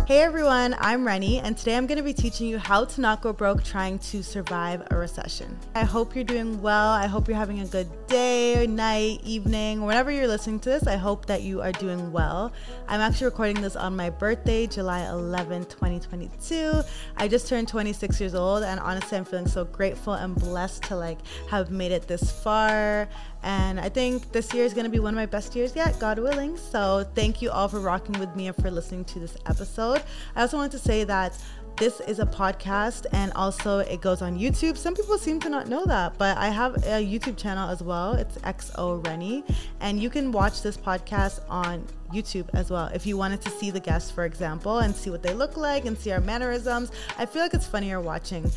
Hey everyone, I'm Reni, and today I'm going to be teaching you how to not go broke trying to survive a recession. I hope you're doing well. I hope you're having a good day, night, evening, whenever you're listening to this. I hope that you are doing well. I'm actually recording this on my birthday, July 11, 2022. I just turned 26 years old, and honestly, I'm feeling so grateful and blessed to have made it this far. And I think this year is going to be one of my best years yet, God willing. So thank you all for rocking with me and for listening to this episode. I also want to say that this is a podcast and also it goes on YouTube. Some people seem to not know that, but I have a YouTube channel as well. It's xoReni, and you can watch this podcast on YouTube as well. If you wanted to see the guests, for example, and see what they look like and see our mannerisms, I feel like it's funnier watching.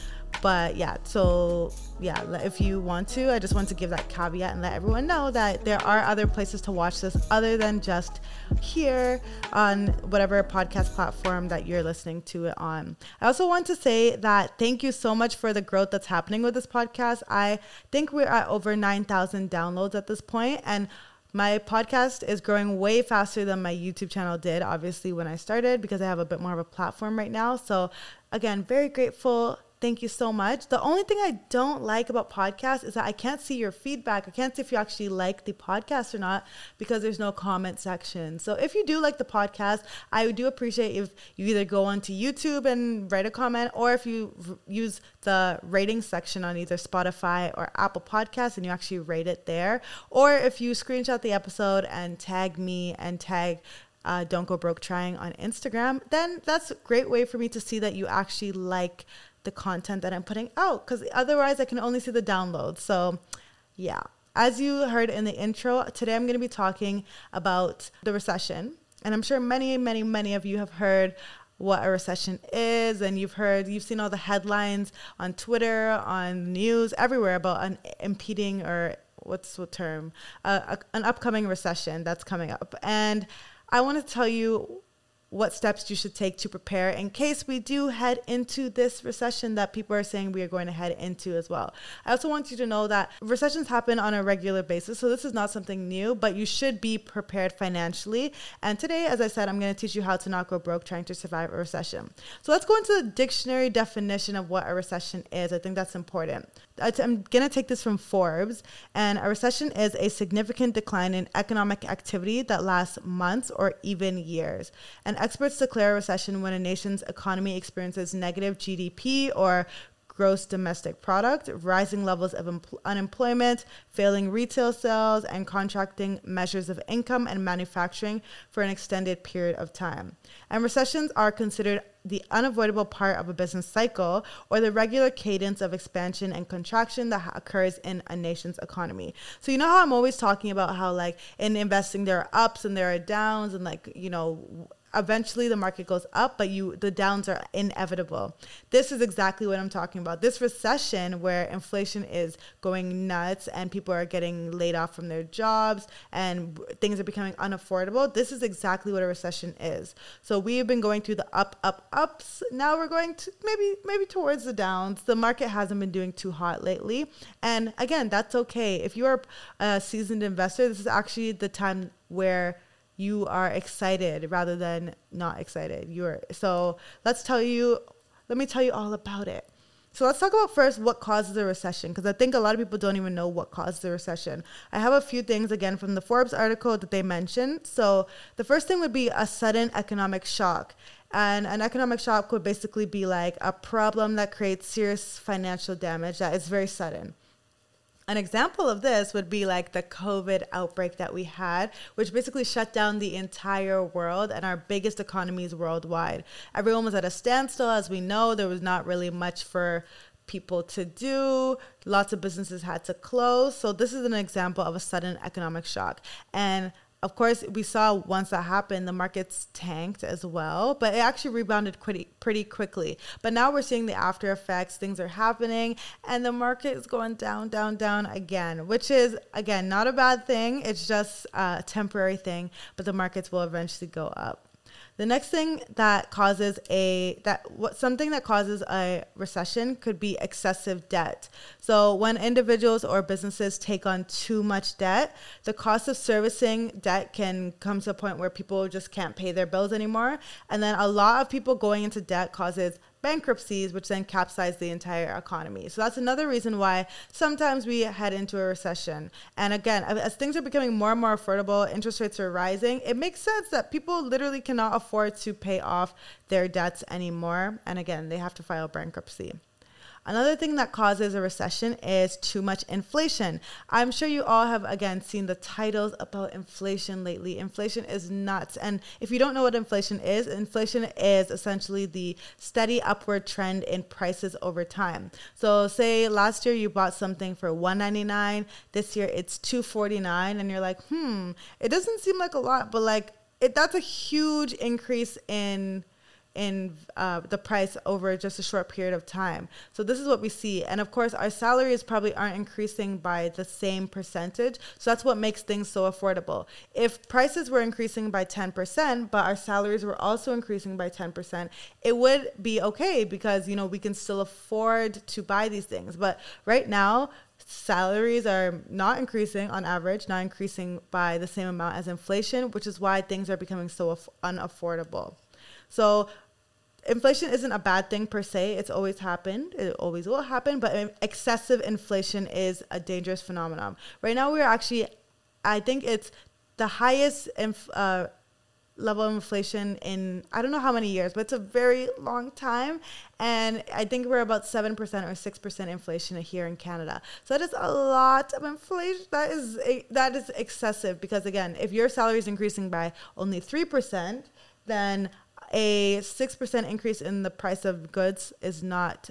But yeah, so yeah, if you want to, I just want to give that caveat and let everyone know that there are other places to watch this other than just here on whatever podcast platform that you're listening to it on. I also want to say that thank you so much for the growth that's happening with this podcast. I think we're at over 9,000 downloads at this point, and my podcast is growing way faster than my YouTube channel did, obviously, when I started, because I have a bit more of a platform right now. So again, very grateful. Thank you so much. The only thing I don't like about podcasts is that I can't see your feedback. I can't see if you actually like the podcast or not because there's no comment section. So if you do like the podcast, I do appreciate if you either go onto YouTube and write a comment, or if you use the rating section on either Spotify or Apple Podcasts and you actually rate it there. Or if you screenshot the episode and tag me and tag Don't Go Broke Trying on Instagram, then that's a great way for me to see that you actually like the content that I'm putting out, because otherwise I can only see the downloads. So yeah, as you heard in the intro, today I'm going to be talking about the recession, and I'm sure many of you have heard what a recession is, and you've seen all the headlines on Twitter, on news, everywhere about an impeding, or what's the term, an upcoming recession that's coming up. And I want to tell you what steps you should take to prepare in case we do head into this recession that people are saying we are going to head into as well. I also want you to know that recessions happen on a regular basis, so this is not something new, but you should be prepared financially. And today, as I said, I'm going to teach you how to not go broke trying to survive a recession. So let's go into the dictionary definition of what a recession is. I think that's important. I'm going to take this from Forbes, and a recession is a significant decline in economic activity that lasts months or even years. And experts declare a recession when a nation's economy experiences negative GDP or gross domestic product, rising levels of unemployment, failing retail sales, and contracting measures of income and manufacturing for an extended period of time. And recessions are considered the unavoidable part of a business cycle, or the regular cadence of expansion and contraction that occurs in a nation's economy. So you know how I'm always talking about how in investing there are ups and there are downs, and eventually the market goes up, but the downs are inevitable. This is exactly what I'm talking about. This recession where inflation is going nuts and people are getting laid off from their jobs and things are becoming unaffordable. This is exactly what a recession is. So we've been going through the ups. Now we're going to maybe towards the downs. The market hasn't been doing too hot lately. And again, that's okay. If you are a seasoned investor, this is actually the time where you are excited rather than not excited. So let me tell you all about it. So let's talk about first what causes a recession, because I think a lot of people don't even know what causes a recession. I have a few things, again, from the Forbes article that they mentioned. So the first thing would be a sudden economic shock. And an economic shock would basically be like a problem that creates serious financial damage that is very sudden. An example of this would be like the COVID outbreak that we had, which basically shut down the entire world and our biggest economies worldwide. Everyone was at a standstill. As we know, there was not really much for people to do. Lots of businesses had to close. So this is an example of a sudden economic shock. And of course, we saw once that happened, the markets tanked as well, but it actually rebounded pretty quickly. But now we're seeing the after effects. Things are happening, and the market is going down again, which is, again, not a bad thing. It's just a temporary thing, but the markets will eventually go up. The next thing that causes something that causes a recession could be excessive debt. So when individuals or businesses take on too much debt, the cost of servicing debt can come to a point where people just can't pay their bills anymore. And then a lot of people going into debt causes bankruptcies, which then capsize the entire economy. So that's another reason why sometimes we head into a recession. And again, as things are becoming more and more affordable, interest rates are rising, it makes sense that people literally cannot afford to pay off their debts anymore. And again, they have to file bankruptcy. Another thing that causes a recession is too much inflation. I'm sure you all have, again, seen the titles about inflation lately. Inflation is nuts. And if you don't know what inflation is essentially the steady upward trend in prices over time. So say last year you bought something for $1.99. This year it's $2.49. And you're like, it doesn't seem like a lot, but that's a huge increase in the price over just a short period of time. So this is what we see. And of course, our salaries probably aren't increasing by the same percentage. So that's what makes things so affordable. If prices were increasing by 10%, but our salaries were also increasing by 10%, it would be okay because, we can still afford to buy these things. But right now, salaries are not increasing on average, not increasing by the same amount as inflation, which is why things are becoming so unaffordable. So inflation isn't a bad thing per se. It's always happened. It always will happen. But excessive inflation is a dangerous phenomenon. Right now, I think it's the highest level of inflation in, I don't know how many years, but it's a very long time. And I think we're about 7% or 6% inflation here in Canada. So that is a lot of inflation. That is excessive because, again, if your salary is increasing by only 3%, then a 6% increase in the price of goods is not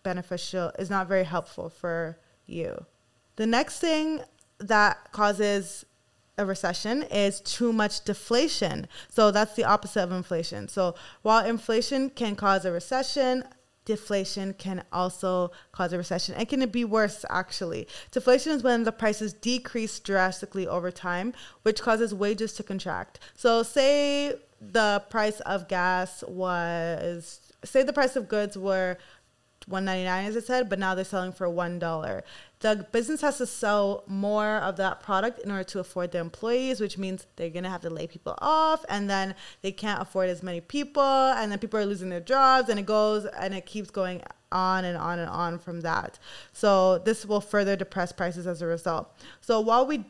beneficial, is not very helpful for you. The next thing that causes a recession is too much deflation. So that's the opposite of inflation. So while inflation can cause a recession, deflation can also cause a recession. It can be worse, actually. Deflation is when the prices decrease drastically over time, which causes wages to contract. So say the price of goods were $1.99, as I said, but now they're selling for $1. The business has to sell more of that product in order to afford their employees, which means they're going to have to lay people off, and then they can't afford as many people, and then people are losing their jobs, and it keeps going on and on and on from that. So this will further depress prices as a result. So while we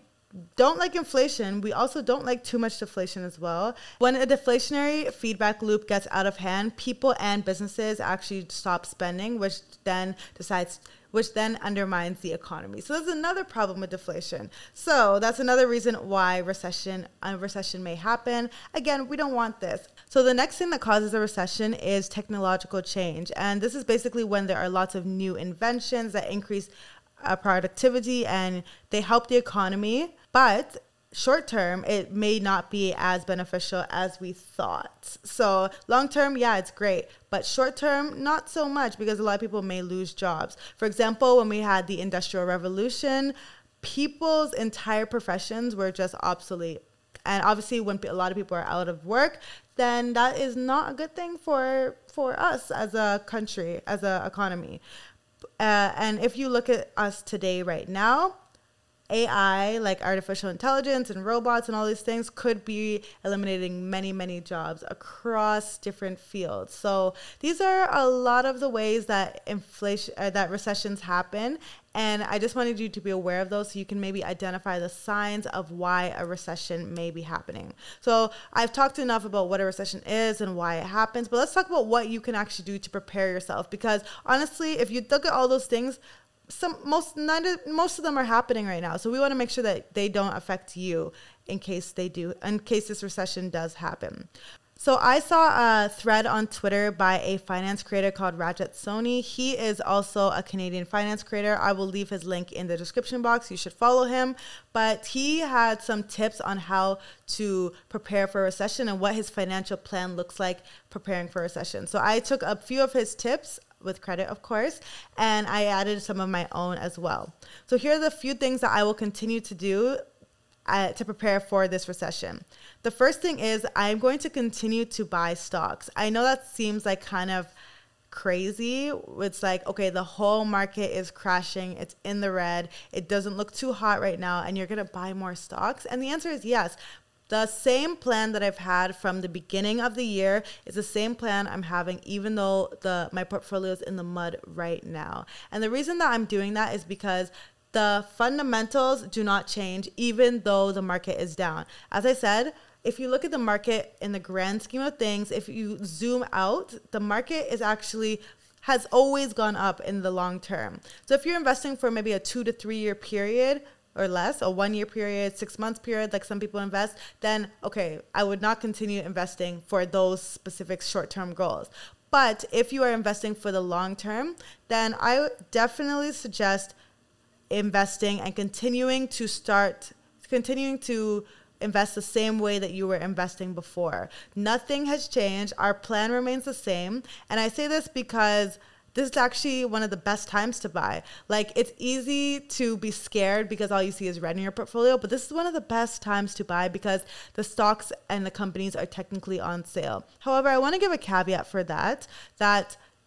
don't like inflation, we also don't like too much deflation as well. When a deflationary feedback loop gets out of hand, people and businesses actually stop spending, which then undermines the economy. So there's another problem with deflation. So that's another reason why a recession may happen. Again, we don't want this. So the next thing that causes a recession is technological change. And this is basically when there are lots of new inventions that increase productivity and they help the economy. But short term, it may not be as beneficial as we thought. So long term, yeah, it's great. But short term, not so much because a lot of people may lose jobs. For example, when we had the Industrial Revolution, people's entire professions were just obsolete. And obviously, when a lot of people are out of work, then that is not a good thing for us as a country, as an economy. And if you look at us today right now, AI, like artificial intelligence and robots and all these things, could be eliminating many, many jobs across different fields. So these are a lot of the ways that recessions happen. And I just wanted you to be aware of those so you can maybe identify the signs of why a recession may be happening. So I've talked enough about what a recession is and why it happens, but let's talk about what you can actually do to prepare yourself. Because honestly, if you look at all those things, most of them are happening right now. So we want to make sure that they don't affect you in case this recession does happen. So I saw a thread on Twitter by a finance creator called Rajat Soni. He is also a Canadian finance creator. I will leave his link in the description box. You should follow him. But he had some tips on how to prepare for a recession and what his financial plan looks like preparing for a recession. So I took a few of his tips, with credit, of course, and I added some of my own as well. So here are the few things that I will continue to do to prepare for this recession. The first thing is I'm going to continue to buy stocks. I know that seems like kind of crazy. It's like, okay, the whole market is crashing. It's in the red. It doesn't look too hot right now, and you're going to buy more stocks. And the answer is yes. The same plan that I've had from the beginning of the year is the same plan I'm having, even though my portfolio is in the mud right now. And the reason that I'm doing that is because the fundamentals do not change, even though the market is down. As I said, if you look at the market in the grand scheme of things, if you zoom out, the market has always gone up in the long term. So if you're investing for maybe a 2 to 3 year period, or less, a 1 year period, 6 months period, like some people invest, then okay, I would not continue investing for those specific short-term goals. But if you are investing for the long term, then I would definitely suggest investing and continuing to invest the same way that you were investing before. Nothing has changed. Our plan remains the same. And I say this because this is actually one of the best times to buy. Like, it's easy to be scared because all you see is red in your portfolio, but this is one of the best times to buy because the stocks and the companies are technically on sale. However, I want to give a caveat for that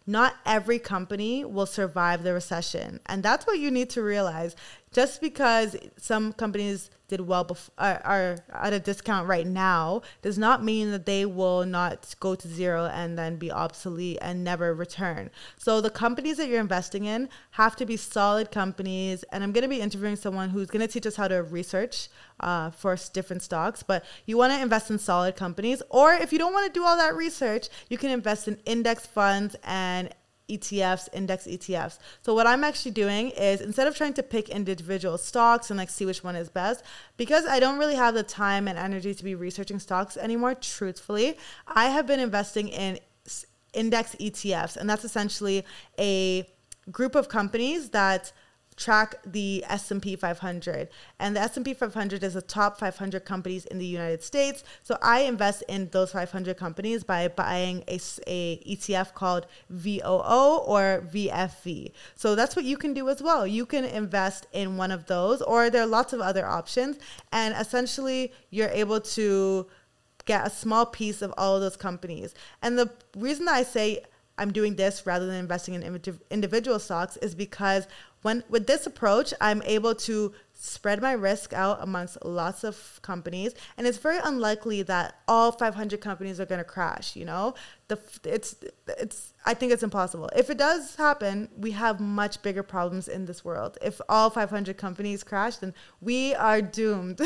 not every company will survive the recession. And that's what you need to realize. Just because some companies did well are at a discount right now does not mean that they will not go to zero and then be obsolete and never return. So the companies that you're investing in have to be solid companies. And I'm going to be interviewing someone who's going to teach us how to research for different stocks. But you want to invest in solid companies. Or if you don't want to do all that research, you can invest in index funds and ETFs, index ETFs. So what I'm actually doing is, instead of trying to pick individual stocks and like see which one is best, because I don't really have the time and energy to be researching stocks anymore, truthfully, I have been investing in index ETFs. And that's essentially a group of companies that track the S&P 500. And the S&P 500 is the top 500 companies in the United States. So I invest in those 500 companies by buying a ETF called VOO or VFV. So that's what you can do as well. You can invest in one of those, or there are lots of other options. And essentially, you're able to get a small piece of all of those companies. And the reason that I say I'm doing this rather than investing in individual stocks is because with this approach, I'm able to spread my risk out amongst lots of companies, and it's very unlikely that all 500 companies are going to crash. You know, I think it's impossible. If it does happen, we have much bigger problems in this world. If all 500 companies crash, then we are doomed.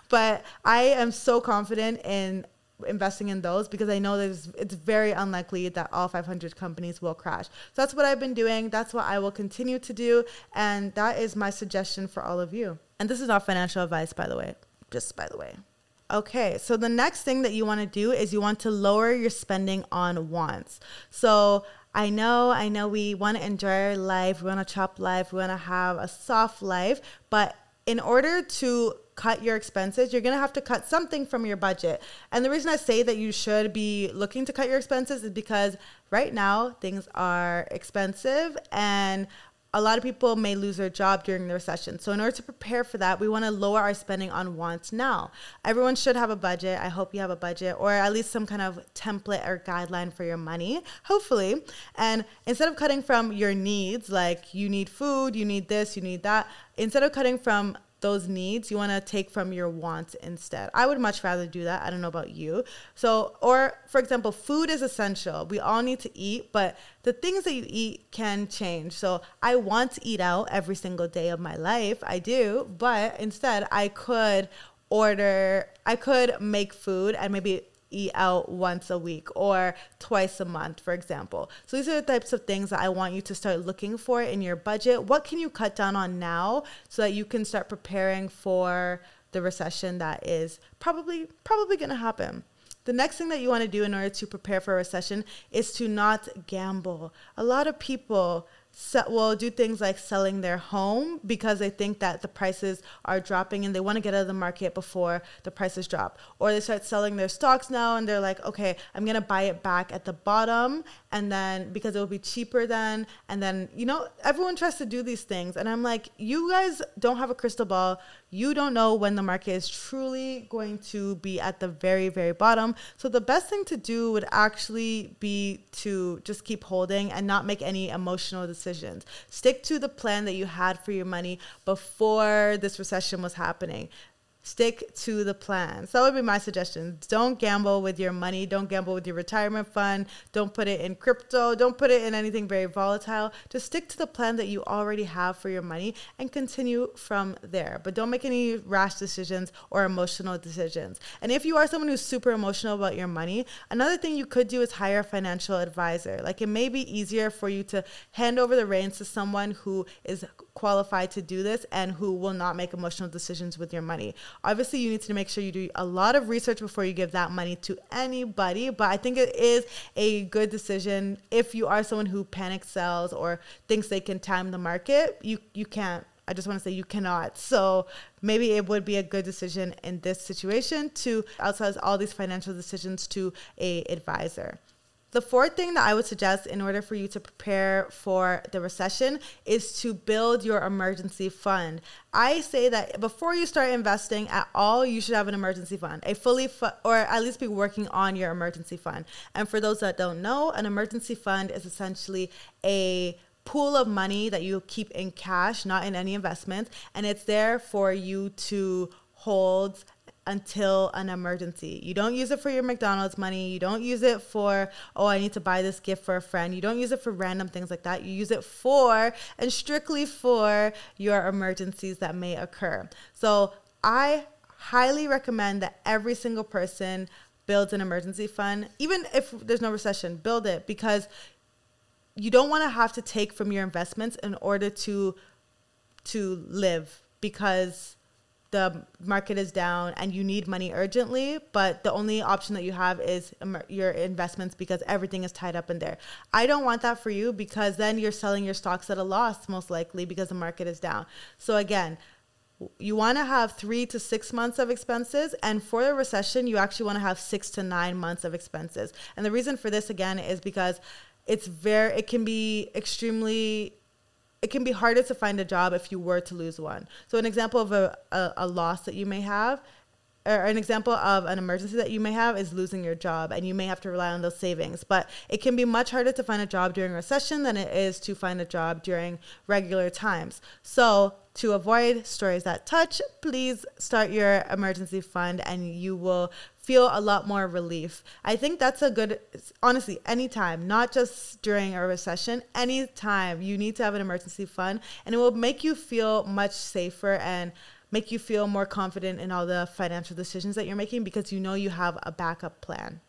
But I am so confident in investing in those because I know that it's very unlikely that all 500 companies will crash. So that's what I've been doing. That's what I will continue to do. And that is my suggestion for all of you. And this is not financial advice, by the way. Just by the way. Okay, so the next thing that you want to do is you want to lower your spending on wants. So I know we want to enjoy our life. We want to chop life. We want to have a soft life. But in order to cut your expenses, you're going to have to cut something from your budget. And the reason I say that you should be looking to cut your expenses is because right now things are expensive and a lot of people may lose their job during the recession. So in order to prepare for that, we want to lower our spending on wants now. Everyone should have a budget. I hope you have a budget, or at least some kind of template or guideline for your money, hopefully. And instead of cutting from your needs, like you need food, you need this, you need that, instead of cutting from those needs, you want to take from your wants instead. I would much rather do that. I don't know about you. So, or for example, food is essential. We all need to eat, but the things that you eat can change. So I want to eat out every single day of my life. I do, but instead I could make food and maybe eat out once a week or twice a month, for example. So these are the types of things that I want you to start looking for in your budget. What can you cut down on now so that you can start preparing for the recession that is probably going to happen? The next thing that you want to do in order to prepare for a recession is to not gamble. A lot of people will do things like selling their home because they think that the prices are dropping and they want to get out of the market before the prices drop. Or they start selling their stocks now and they're like, okay, I'm going to buy it back at the bottom and then because it will be cheaper then, and then, everyone tries to do these things. And I'm like, you guys don't have a crystal ball. You don't know when the market is truly going to be at the very, very bottom. So the best thing to do would actually be to just keep holding and not make any emotional decisions. Stick to the plan that you had for your money before this recession was happening. Stick to the plan. So that would be my suggestion. Don't gamble with your money. Don't gamble with your retirement fund. Don't put it in crypto. Don't put it in anything very volatile. Just stick to the plan that you already have for your money and continue from there. But don't make any rash decisions or emotional decisions. And if you are someone who's super emotional about your money, another thing you could do is hire a financial advisor. Like, it may be easier for you to hand over the reins to someone who is qualified to do this and who will not make emotional decisions with your money. Obviously, you need to make sure you do a lot of research before you give that money to anybody, but I think it is a good decision. If you are someone who panic sells or thinks they can time the market, you can't. I just want to say you cannot. So maybe it would be a good decision in this situation to outsource all these financial decisions to an advisor. The fourth thing that I would suggest in order for you to prepare for the recession is to build your emergency fund. I say that before you start investing at all, you should have an emergency fund, or at least be working on your emergency fund. And for those that don't know, an emergency fund is essentially a pool of money that you keep in cash, not in any investments, and it's there for you to hold until an emergency. You don't use it for your McDonald's money. You don't use it for, I need to buy this gift for a friend. You don't use it for random things like that. You use it for, and strictly for, your emergencies that may occur. So I highly recommend that every single person builds an emergency fund. Even if there's no recession, build it, because you don't want to have to take from your investments in order to live, because the market is down and you need money urgently, but the only option that you have is your investments because everything is tied up in there. I don't want that for you, because then you're selling your stocks at a loss, most likely, because the market is down. So again, you want to have 3 to 6 months of expenses, and for the recession, you actually want to have 6 to 9 months of expenses. And the reason for this, again, is because it can be harder to find a job if you were to lose one. So an example of a loss that you may have, or an example of an emergency that you may have, is losing your job, and you may have to rely on those savings. But it can be much harder to find a job during a recession than it is to find a job during regular times. So to avoid stories that touch, please start your emergency fund and you will feel a lot more relief. I think that's honestly, anytime, not just during a recession, anytime you need to have an emergency fund, and it will make you feel much safer and make you feel more confident in all the financial decisions that you're making, because you know you have a backup plan.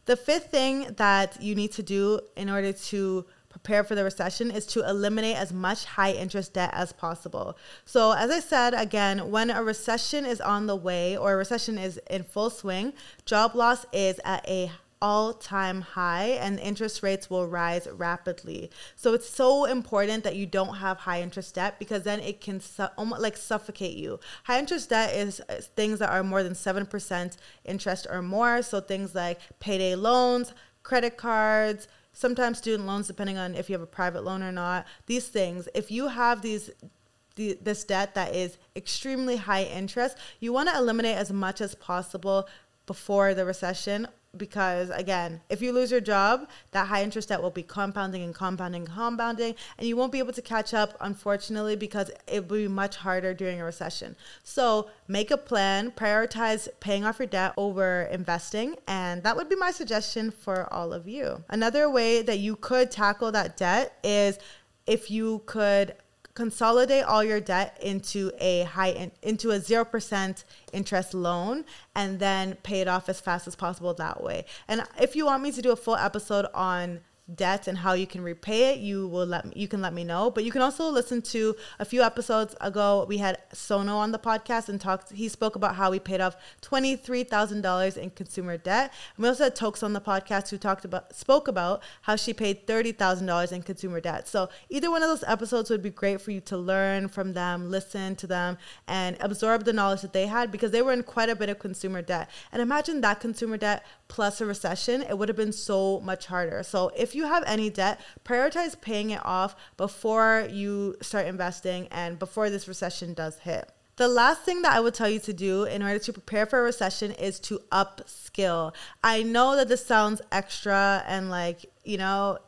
The fifth thing that you need to do in order to prepare for the recession is to eliminate as much high interest debt as possible. So as I said, again, when a recession is on the way, or a recession is in full swing, job loss is at a all-time high and interest rates will rise rapidly. So it's so important that you don't have high interest debt, because then it can almost suffocate you. High interest debt is things that are more than 7% interest or more. So things like payday loans, credit cards, sometimes student loans, depending on if you have a private loan or not. These things, if you have this debt that is extremely high interest, you want to eliminate as much as possible before the recession, because again, if you lose your job, that high interest debt will be compounding and compounding and compounding, and you won't be able to catch up, unfortunately, because it will be much harder during a recession. So make a plan, prioritize paying off your debt over investing, and that would be my suggestion for all of you. Another way that you could tackle that debt is if you could consolidate all your debt into a 0% interest loan and then pay it off as fast as possible that way. And if you want me to do a full episode on debt and how you can repay it, you can let me know. But you can also listen to a few episodes ago. We had Sono on the podcast and he spoke about how we paid off $23,000 in consumer debt. And we also had Tokes on the podcast who spoke about how she paid $30,000 in consumer debt. So either one of those episodes would be great for you to learn from them, listen to them, and absorb the knowledge that they had, because they were in quite a bit of consumer debt. And imagine that consumer debt plus a recession, it would have been so much harder. So if you have any debt, prioritize paying it off before you start investing and before this recession does hit. The last thing that I would tell you to do in order to prepare for a recession is to upskill. I know that this sounds extra and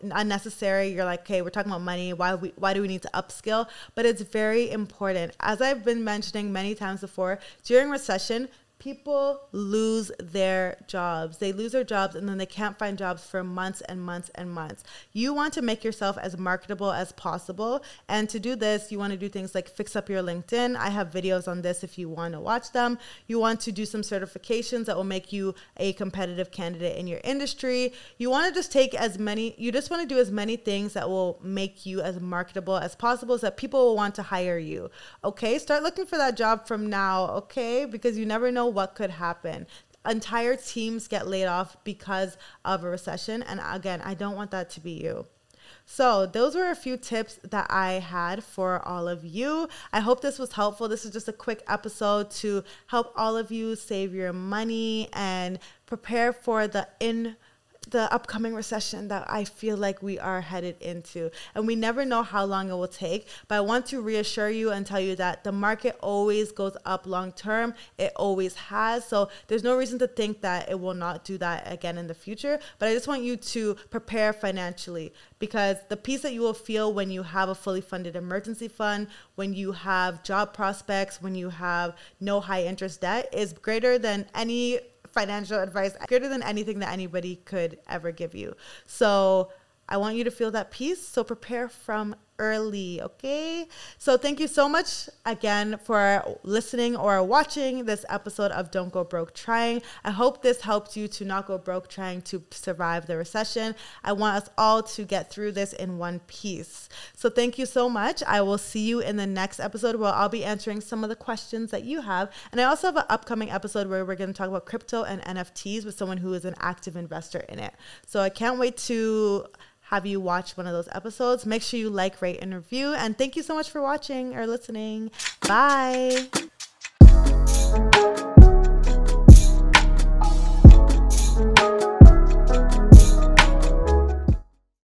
unnecessary. You're like, okay, we're talking about money. Why do we need to upskill? But it's very important. As I've been mentioning many times before, during recession, people lose their jobs. They lose their jobs and then they can't find jobs for months and months and months. You want to make yourself as marketable as possible. And to do this, you want to do things like fix up your LinkedIn. I have videos on this if you want to watch them. You want to do some certifications that will make you a competitive candidate in your industry. You want to just do as many things that will make you as marketable as possible so that people will want to hire you. Okay, start looking for that job from now, okay? Because you never know what could happen. Entire teams get laid off because of a recession. And again, I don't want that to be you. So those were a few tips that I had for all of you. I hope this was helpful. This is just a quick episode to help all of you save your money and prepare for the upcoming recession that I feel like we are headed into. And we never know how long it will take, but I want to reassure you and tell you that the market always goes up long term. It always has. So there's no reason to think that it will not do that again in the future. But I just want you to prepare financially, because the peace that you will feel when you have a fully funded emergency fund, when you have job prospects, when you have no high interest debt is greater than any financial advice, greater than anything that anybody could ever give you. So I want you to feel that peace. So prepare from early, okay? So thank you so much again for listening or watching this episode of Don't Go Broke Trying. I hope this helped you to not go broke trying to survive the recession. I want us all to get through this in one piece. So thank you so much. I will see you in the next episode where I'll be answering some of the questions that you have. And I also have an upcoming episode where we're going to talk about crypto and NFTs with someone who is an active investor in it. So I can't wait to have you watch one of those episodes. Make sure you like, rate, and review. And thank you so much for watching or listening. Bye.